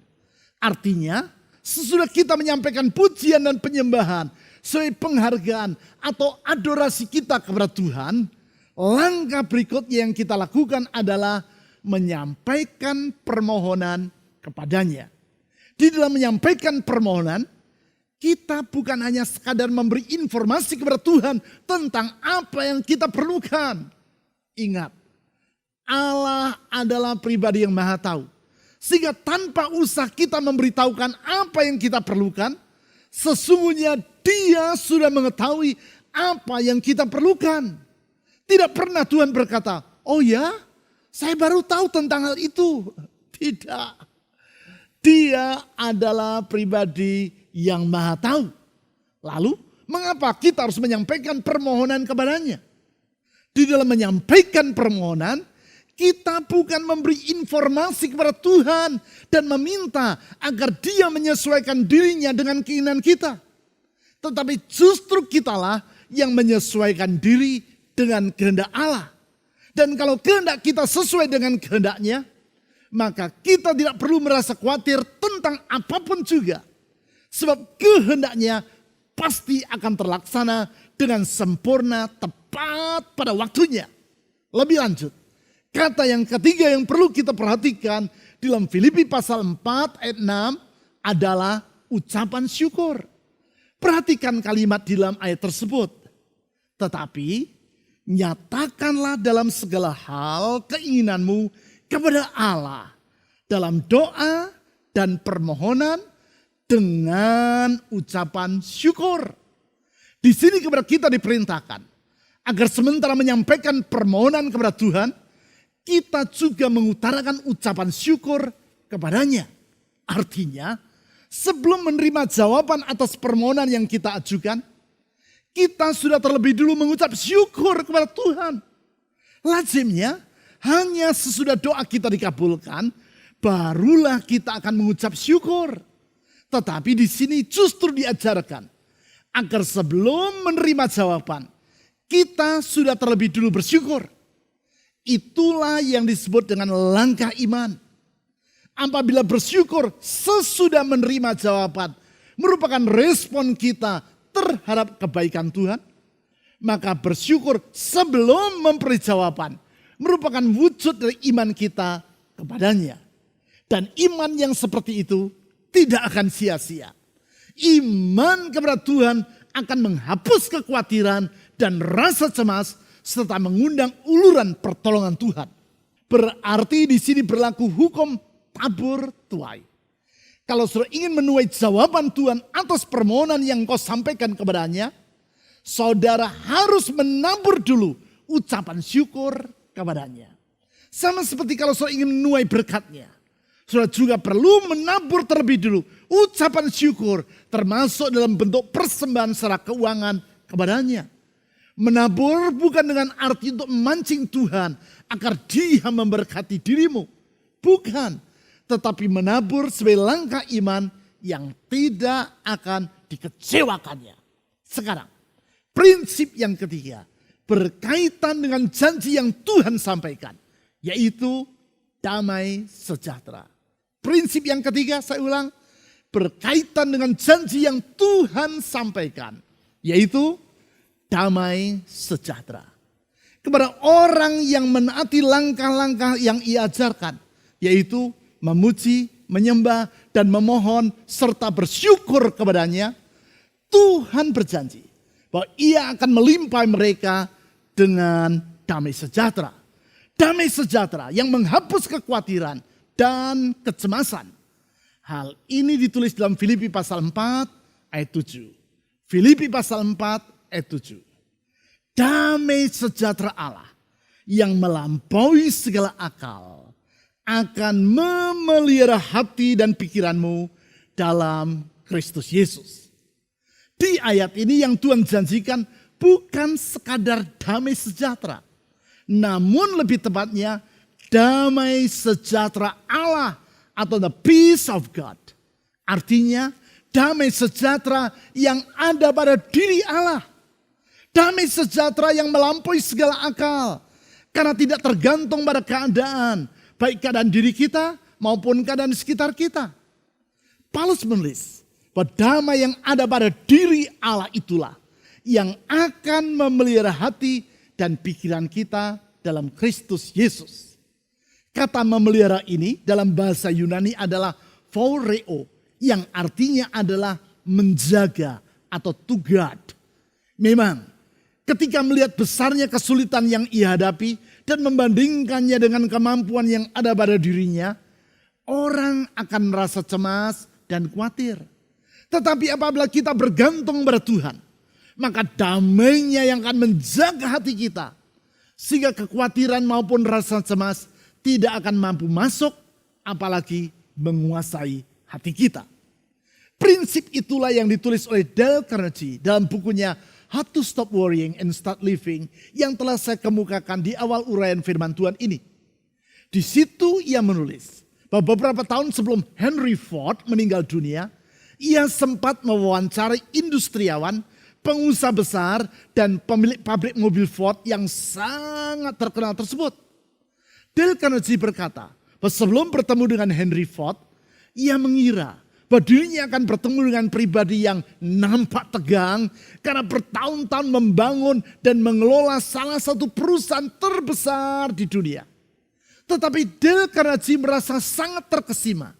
Artinya sesudah kita menyampaikan pujian dan penyembahan sebagai penghargaan atau adorasi kita kepada Tuhan, langkah berikutnya yang kita lakukan adalah menyampaikan permohonan kepadanya. Di dalam menyampaikan permohonan, kita bukan hanya sekadar memberi informasi kepada Tuhan tentang apa yang kita perlukan. Ingat, Allah adalah pribadi yang maha tahu. Sehingga tanpa usah kita memberitahukan apa yang kita perlukan, sesungguhnya Dia sudah mengetahui apa yang kita perlukan. Tidak pernah Tuhan berkata, oh ya, saya baru tahu tentang hal itu. Tidak. Dia adalah pribadi yang Maha Tahu. Lalu, mengapa kita harus menyampaikan permohonan kepadanya? Di dalam menyampaikan permohonan, kita bukan memberi informasi kepada Tuhan dan meminta agar Dia menyesuaikan dirinya dengan keinginan kita. Tetapi justru kitalah yang menyesuaikan diri dengan kehendak Allah. Dan kalau kehendak kita sesuai dengan kehendaknya, maka kita tidak perlu merasa khawatir tentang apapun juga. Sebab kehendaknya pasti akan terlaksana dengan sempurna tepat pada waktunya. Lebih lanjut, kata yang ketiga yang perlu kita perhatikan di dalam Filipi pasal 4 ayat 6 adalah ucapan syukur. Perhatikan kalimat di dalam ayat tersebut. Tetapi nyatakanlah dalam segala hal keinginanmu kepada Allah dalam doa dan permohonan dengan ucapan syukur. Di sini kepada kita diperintahkan agar sementara menyampaikan permohonan kepada Tuhan, kita juga mengutarakan ucapan syukur kepadanya. Artinya, sebelum menerima jawaban atas permohonan yang kita ajukan, kita sudah terlebih dulu mengucap syukur kepada Tuhan. Lazimnya, hanya sesudah doa kita dikabulkan, barulah kita akan mengucap syukur. Tetapi di sini justru diajarkan agar sebelum menerima jawaban, kita sudah terlebih dulu bersyukur. Itulah yang disebut dengan langkah iman. Apabila bersyukur sesudah menerima jawaban merupakan respon kita terhadap kebaikan Tuhan, maka bersyukur sebelum memberi jawaban merupakan wujud dari iman kita kepadanya. Dan iman yang seperti itu tidak akan sia-sia. Iman kepada Tuhan akan menghapus kekhawatiran dan rasa cemas serta mengundang uluran pertolongan Tuhan. Berarti di sini berlaku hukum tabur tuai. Kalau saudara ingin menuai jawaban Tuhan atas permohonan yang kau sampaikan kepadanya, saudara harus menabur dulu ucapan syukur kepadanya. Sama seperti kalau saudara ingin menuai berkatnya, saudara juga perlu menabur terlebih dulu ucapan syukur termasuk dalam bentuk persembahan secara keuangan kepadanya. Menabur bukan dengan arti untuk memancing Tuhan agar Dia memberkati dirimu. Bukan. Tetapi menabur sebagai langkah iman yang tidak akan dikecewakannya. Sekarang, prinsip yang ketiga berkaitan dengan janji yang Tuhan sampaikan, yaitu damai sejahtera. Prinsip yang ketiga, saya ulang, berkaitan dengan janji yang Tuhan sampaikan, yaitu damai sejahtera. Kepada orang yang menaati langkah-langkah yang Ia ajarkan, yaitu memuji, menyembah, dan memohon serta bersyukur kepadanya, Tuhan berjanji bahwa Ia akan melimpahi mereka dengan damai sejahtera. Damai sejahtera yang menghapus kekhawatiran dan kecemasan. Hal ini ditulis dalam Filipi pasal 4 ayat 7. Filipi pasal 4 ayat 7. Damai sejahtera Allah yang melampaui segala akal akan memelihara hati dan pikiranmu dalam Kristus Yesus. Di ayat ini yang Tuhan janjikan bukan sekadar damai sejahtera, namun lebih tepatnya damai sejahtera Allah atau the peace of God. Artinya damai sejahtera yang ada pada diri Allah. Damai sejahtera yang melampaui segala akal karena tidak tergantung pada keadaan, baik keadaan diri kita maupun keadaan sekitar kita. Paulus menulis bahwa damai yang ada pada diri Allah itulah yang akan memelihara hati dan pikiran kita dalam Kristus Yesus. Kata memelihara ini dalam bahasa Yunani adalah phoreo, yang artinya adalah menjaga atau to guard. Memang ketika melihat besarnya kesulitan yang ia hadapi dan membandingkannya dengan kemampuan yang ada pada dirinya, orang akan merasa cemas dan khawatir. Tetapi apabila kita bergantung pada Tuhan, maka damainya yang akan menjaga hati kita, sehingga kekhawatiran maupun rasa cemas tidak akan mampu masuk, apalagi menguasai hati kita. Prinsip itulah yang ditulis oleh Dale Carnegie dalam bukunya How to Stop Worrying and Start Living yang telah saya kemukakan di awal uraian firman Tuhan ini. Di situ ia menulis bahwa beberapa tahun sebelum Henry Ford meninggal dunia, ia sempat mewawancarai industriawan, pengusaha besar, dan pemilik pabrik mobil Ford yang sangat terkenal tersebut. Dale Carnegie berkata bahwa sebelum bertemu dengan Henry Ford, ia mengira bahwa dirinya akan bertemu dengan pribadi yang nampak tegang karena bertahun-tahun membangun dan mengelola salah satu perusahaan terbesar di dunia. Tetapi Dale Carnegie merasa sangat terkesima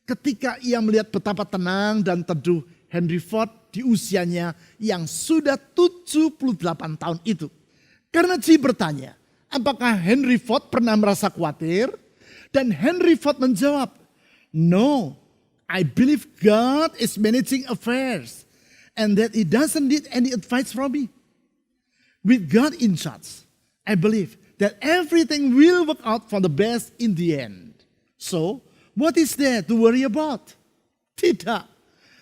ketika ia melihat betapa tenang dan teduh Henry Ford di usianya yang sudah 78 tahun itu. Carnegie bertanya, apakah Henry Ford pernah merasa khawatir? Dan Henry Ford menjawab, "No, I believe God is managing affairs and that He doesn't need any advice from me. With God in charge, I believe that everything will work out for the best in the end. So, what is there to worry about?" Tidak,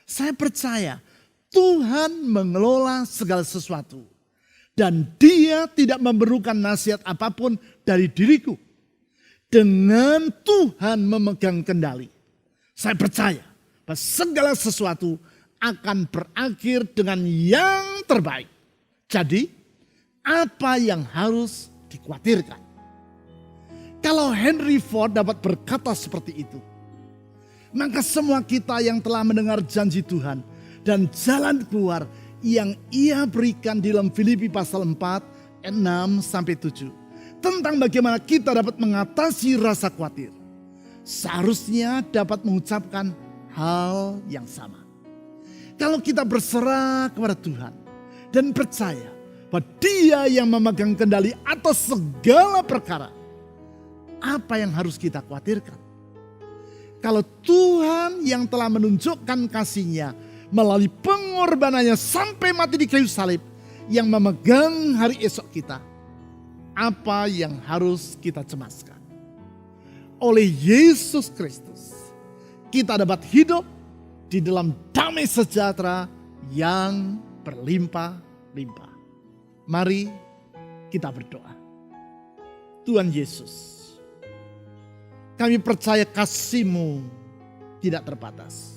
saya percaya Tuhan mengelola segala sesuatu dan Dia tidak memerlukan nasihat apapun dari diriku. Dengan Tuhan memegang kendali, saya percaya bahwa segala sesuatu akan berakhir dengan yang terbaik. Jadi, apa yang harus dikhawatirkan? Kalau Henry Ford dapat berkata seperti itu, maka semua kita yang telah mendengar janji Tuhan dan jalan keluar yang ia berikan di dalam Filipi pasal 4, 6-7. Tentang bagaimana kita dapat mengatasi rasa khawatir. Seharusnya dapat mengucapkan hal yang sama. Kalau kita berserah kepada Tuhan dan percaya bahwa Dia yang memegang kendali atas segala perkara, apa yang harus kita khawatirkan? Kalau Tuhan yang telah menunjukkan kasih-Nya melalui pengorbanannya sampai mati di kayu salib yang memegang hari esok kita, apa yang harus kita cemaskan? Oleh Yesus Kristus, kita dapat hidup di dalam damai sejahtera yang berlimpah-limpah. Mari kita berdoa. Tuhan Yesus, kami percaya kasih-Mu tidak terbatas.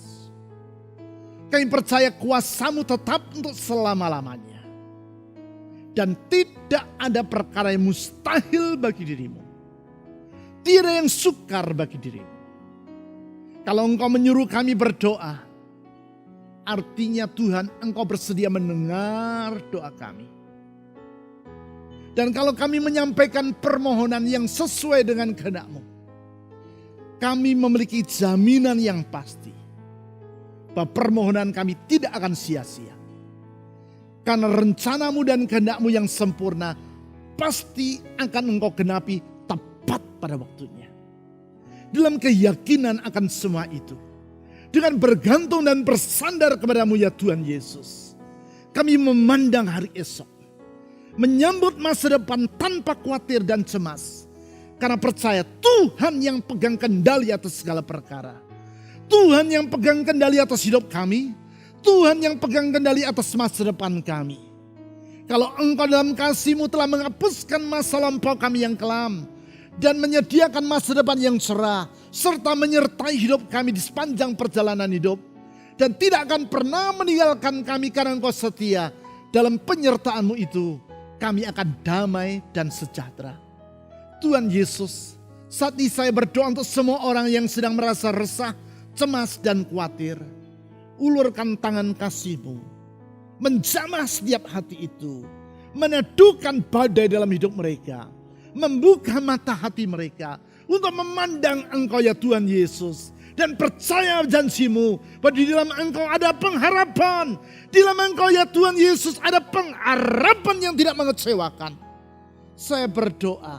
Kami percaya kuasa-Mu tetap untuk selama-lamanya. Dan tidak ada perkara yang mustahil bagi dirimu. Tidak yang sukar bagi dirimu. Kalau Engkau menyuruh kami berdoa, artinya Tuhan Engkau bersedia mendengar doa kami. Dan kalau kami menyampaikan permohonan yang sesuai dengan kehendak-Mu, kami memiliki jaminan yang pasti bahwa permohonan kami tidak akan sia-sia. Karena rencana-Mu dan kehendak-Mu yang sempurna pasti akan Engkau genapi tepat pada waktunya. Dalam keyakinan akan semua itu, dengan bergantung dan bersandar kepada-Mu ya Tuhan Yesus, kami memandang hari esok, menyambut masa depan tanpa khawatir dan cemas. Karena percaya Tuhan yang pegang kendali atas segala perkara. Tuhan yang pegang kendali atas hidup kami. Tuhan yang pegang kendali atas masa depan kami. Kalau Engkau dalam kasih-Mu telah menghapuskan masa lampau kami yang kelam dan menyediakan masa depan yang cerah, serta menyertai hidup kami di sepanjang perjalanan hidup, dan tidak akan pernah meninggalkan kami karena Engkau setia, dalam penyertaan-Mu itu kami akan damai dan sejahtera. Tuhan Yesus, saat ini saya berdoa untuk semua orang yang sedang merasa resah, cemas dan khawatir. Ulurkan tangan kasih-Mu, menjamah setiap hati itu, meneduhkan badai dalam hidup mereka, membuka mata hati mereka untuk memandang Engkau ya Tuhan Yesus, dan percaya janji-Mu bahwa di dalam Engkau ada pengharapan, di dalam Engkau ya Tuhan Yesus ada pengharapan yang tidak mengecewakan. Saya berdoa,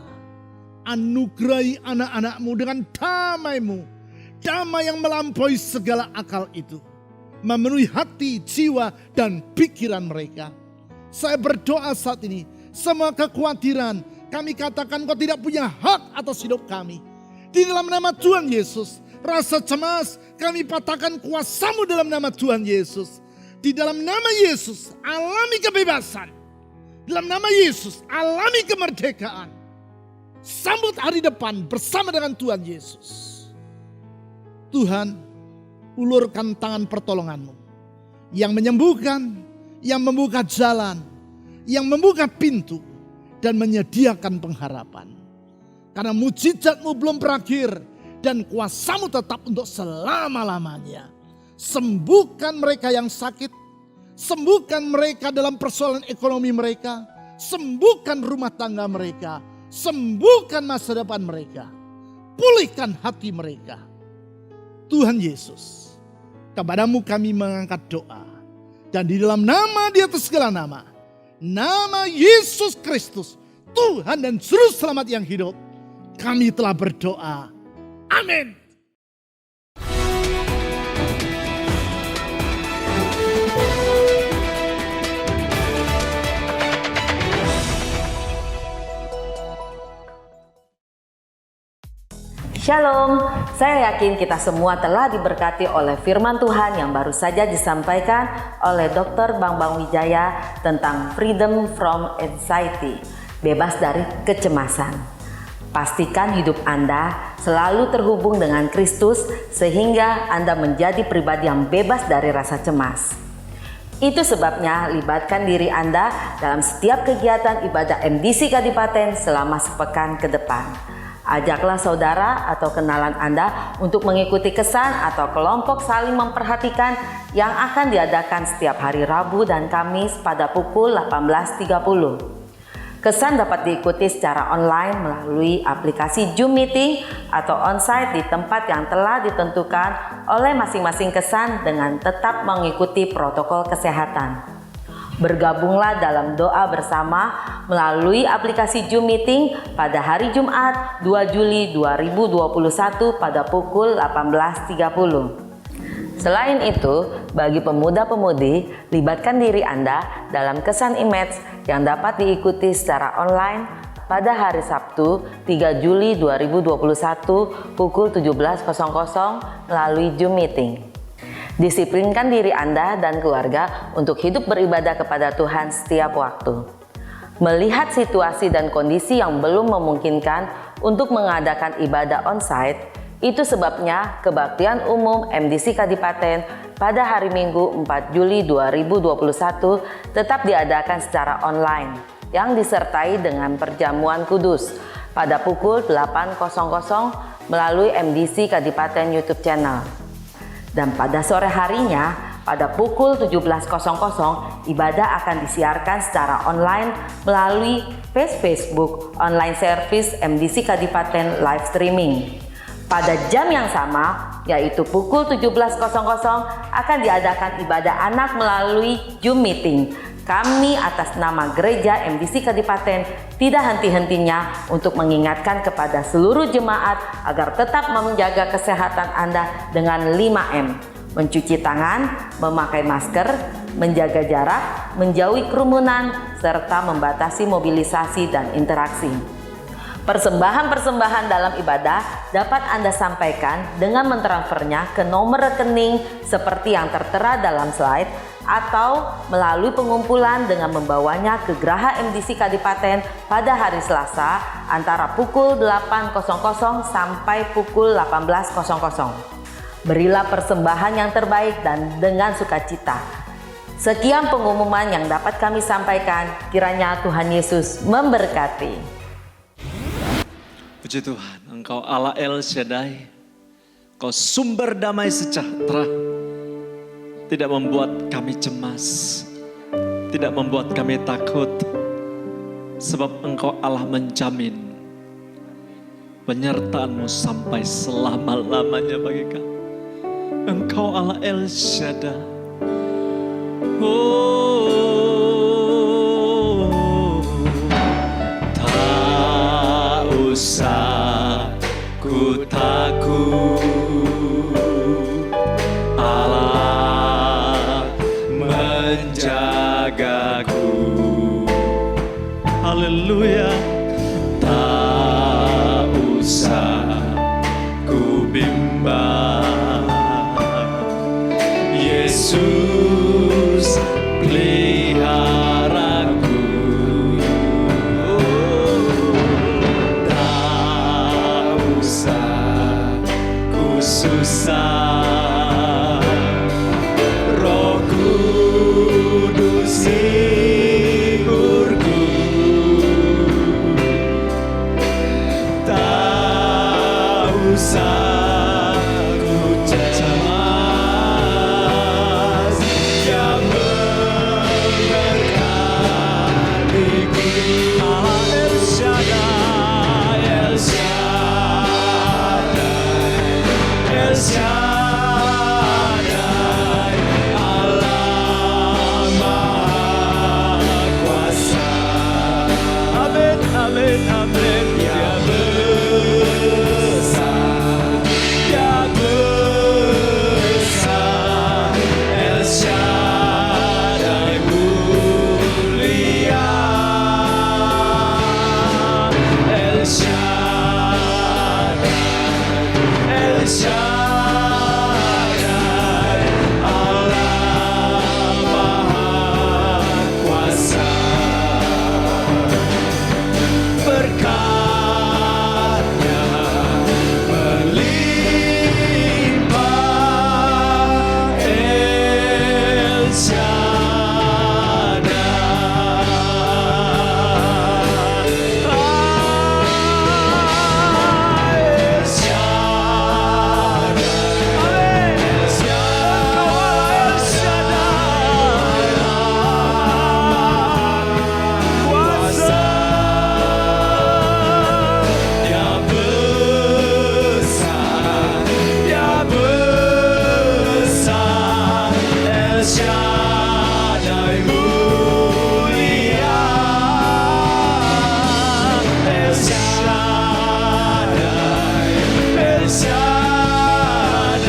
anugerahi anak-anak-Mu dengan damai-Mu, damai yang melampaui segala akal itu, memenuhi hati, jiwa, dan pikiran mereka. Saya berdoa saat ini, semua kekhawatiran kami katakan Kau tidak punya hak atas hidup kami. Di dalam nama Tuhan Yesus, rasa cemas, kami patahkan kuasa-Mu dalam nama Tuhan Yesus. Di dalam nama Yesus, alami kebebasan. Dalam nama Yesus, alami kemerdekaan. Sambut hari depan bersama dengan Tuhan Yesus. Tuhan, ulurkan tangan pertolongan-Mu yang menyembuhkan, yang membuka jalan, yang membuka pintu, dan menyediakan pengharapan. Karena mujizat-Mu belum berakhir dan kuasa-Mu tetap untuk selama-lamanya. Sembuhkan mereka yang sakit, sembuhkan mereka dalam persoalan ekonomi mereka, sembuhkan rumah tangga mereka, sembuhkan masa depan mereka, pulihkan hati mereka. Tuhan Yesus, kepada-Mu kami mengangkat doa. Dan di dalam nama di atas segala nama, nama Yesus Kristus, Tuhan dan Juru Selamat yang hidup, kami telah berdoa. Amin. Shalom, saya yakin kita semua telah diberkati oleh firman Tuhan yang baru saja disampaikan oleh Dr. Bambang Wijaya tentang freedom from anxiety, bebas dari kecemasan. Pastikan hidup Anda selalu terhubung dengan Kristus sehingga Anda menjadi pribadi yang bebas dari rasa cemas. Itu sebabnya libatkan diri Anda dalam setiap kegiatan ibadah MDC Kadipaten selama sepekan ke depan. Ajaklah saudara atau kenalan Anda untuk mengikuti kesan atau kelompok saling memperhatikan yang akan diadakan setiap hari Rabu dan Kamis pada pukul 18.30. Kesan dapat diikuti secara online melalui aplikasi Zoom Meeting atau onsite di tempat yang telah ditentukan oleh masing-masing kesan dengan tetap mengikuti protokol kesehatan. Bergabunglah dalam doa bersama melalui aplikasi Zoom Meeting pada hari Jumat 2 Juli 2021 pada pukul 18.30. Selain itu, bagi pemuda-pemudi, libatkan diri Anda dalam kesan image yang dapat diikuti secara online pada hari Sabtu 3 Juli 2021 pukul 17.00 melalui Zoom Meeting. Disiplinkan diri Anda dan keluarga untuk hidup beribadah kepada Tuhan setiap waktu. Melihat situasi dan kondisi yang belum memungkinkan untuk mengadakan ibadah onsite, itu sebabnya kebaktian umum MDC Kadipaten pada hari Minggu 4 Juli 2021 tetap diadakan secara online yang disertai dengan perjamuan kudus pada pukul 8.00 melalui MDC Kadipaten YouTube channel. Dan pada sore harinya, pada pukul 17.00, ibadah akan disiarkan secara online melalui Facebook online service MDC Kadipaten live streaming. Pada jam yang sama, yaitu pukul 17.00, akan diadakan ibadah anak melalui Zoom Meeting. Kami atas nama Gereja MDC Kadipaten tidak henti-hentinya untuk mengingatkan kepada seluruh jemaat agar tetap menjaga kesehatan Anda dengan 5M. Mencuci tangan, memakai masker, menjaga jarak, menjauhi kerumunan, serta membatasi mobilisasi dan interaksi. Persembahan-persembahan dalam ibadah dapat Anda sampaikan dengan mentransfernya ke nomor rekening seperti yang tertera dalam slide atau melalui pengumpulan dengan membawanya ke Geraha MDC Kadipaten pada hari Selasa antara pukul 8.00 sampai pukul 18.00. Berilah persembahan yang terbaik dan dengan sukacita. Sekian pengumuman yang dapat kami sampaikan, kiranya Tuhan Yesus memberkati. Puji Tuhan, Engkau Allah El Shaddai, Engkau sumber damai sejahtera. Tidak membuat kami cemas, tidak membuat kami takut, sebab Engkau Allah menjamin penyertaan-Mu sampai selama-lamanya bagi kami. Engkau Allah El Shaddai. Tak usah ku takut, menjagaku. Haleluya. Tak usah ku bimbang, sembah. Yesus peliharaku, tak usah ku susah, Roh Kudus hiburku, tak usah ku cemas, Dia memberkatiku. Allah El Shaddai, El Shaddai, El Shaddai, Allah Maha Kuasa. Amin, amin, amin. Dia besar, Dia besar. El Shaddai mulia, El Shaddai, El Shaddai, Allah Maha Kuasa. Berkat-Nya melimpah, El Shaddai. El Shaddai. Amin. El Shaddai. Kuasa. Dia besar, Dia besar. El Shaddai mulia, El Shaddai, El Shaddai,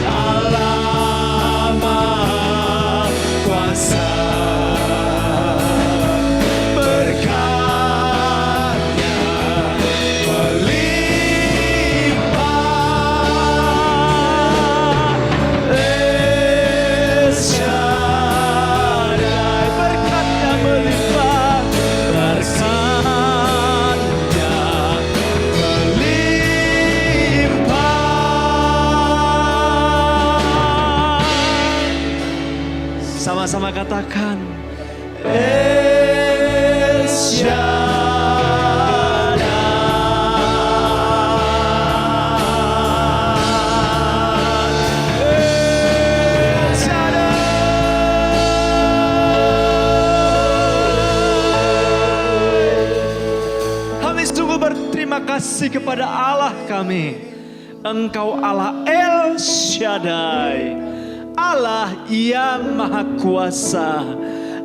Allah Maha Kuasa. Berkat-Nya melimpah, El Shaddai. Berkat-Nya melimpah, berkat-Nya melimpah. Sama-sama katakan, El Shaddai, El Shaddai. Kami sungguh berterima kasih kepada Allah kami. Engkau Allah El Shaddai, Allah yang Maha Kuasa,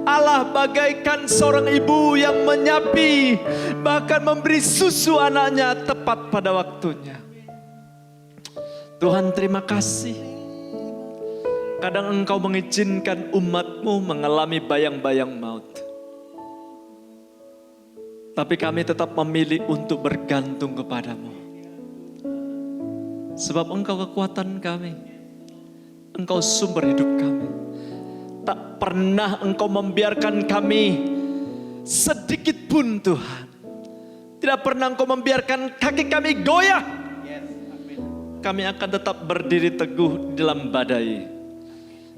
Allah bagaikan seorang ibu yang menyapi, bahkan memberi susu anaknya tepat pada waktunya. Tuhan, terima kasih. Kadang Engkau mengizinkan umat-Mu mengalami bayang-bayang maut. Tapi kami tetap memilih untuk bergantung kepadamu. Sebab Engkau kekuatan kami, Engkau sumber hidup kami. Tak pernah Engkau membiarkan kami sedikit pun, Tuhan. Tidak pernah Engkau membiarkan kaki kami goyah. Kami akan tetap berdiri teguh di dalam badai.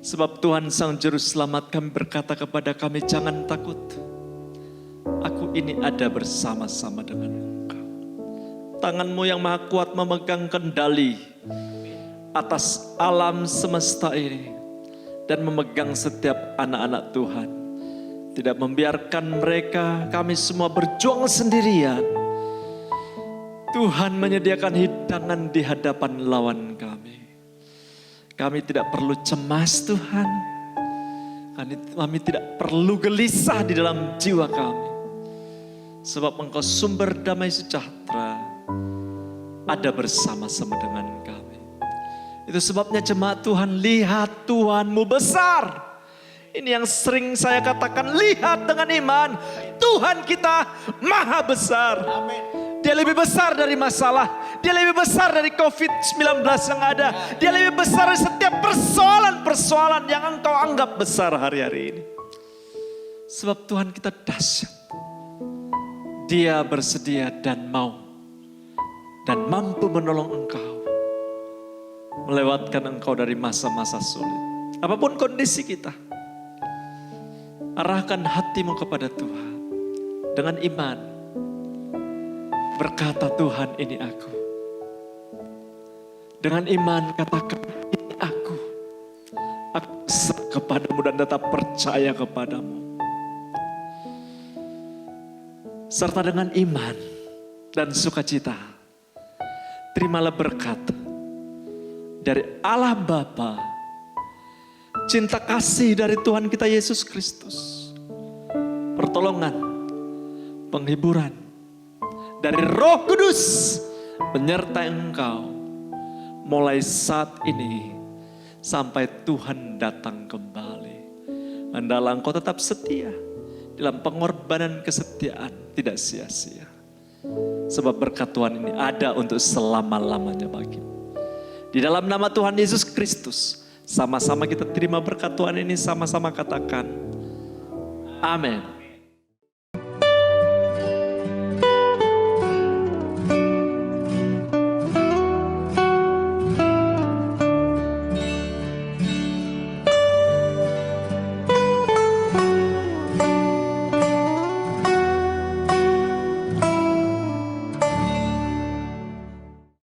Sebab Tuhan Sang Juru Selamat, kami berkata kepada kami, jangan takut. Aku ini ada bersama-sama dengan Engkau. Tangan-Mu yang maha kuat memegang kendali atas alam semesta ini dan memegang setiap anak-anak Tuhan. Tidak membiarkan mereka, kami semua berjuang sendirian. Tuhan menyediakan hidangan di hadapan lawan kami. Kami tidak perlu cemas, Tuhan. Kami tidak perlu gelisah di dalam jiwa kami. Sebab Engkau sumber damai sejahtera ada bersama-sama dengan kami. Itu sebabnya jemaat Tuhan, lihat Tuhan-Mu besar. Ini yang sering saya katakan, lihat dengan iman. Tuhan kita maha besar. Dia lebih besar dari masalah. Dia lebih besar dari COVID-19 yang ada. Dia lebih besar dari setiap persoalan-persoalan yang engkau anggap besar hari-hari ini. Sebab Tuhan kita dahsyat. Dia bersedia dan mau. Dan mampu menolong engkau. Melewatkan engkau dari masa-masa sulit. Apapun kondisi kita. Arahkan hatimu kepada Tuhan. Dengan iman. Berkata, Tuhan, ini aku. Dengan iman katakan, ini aku. Aku serah kepadamu dan tetap percaya kepadamu. Serta dengan iman dan sukacita, terimalah berkat dari Allah Bapa, cinta kasih dari Tuhan kita Yesus Kristus, pertolongan, penghiburan dari Roh Kudus menyertai engkau mulai saat ini sampai Tuhan datang kembali. Hendaklah engkau tetap setia dalam pengorbanan kesetiaan, tidak sia-sia. Sebab berkat Tuhan ini ada untuk selama-lamanya bagimu. Di dalam nama Tuhan Yesus Kristus, sama-sama kita terima berkat Tuhan ini, sama-sama katakan, amin.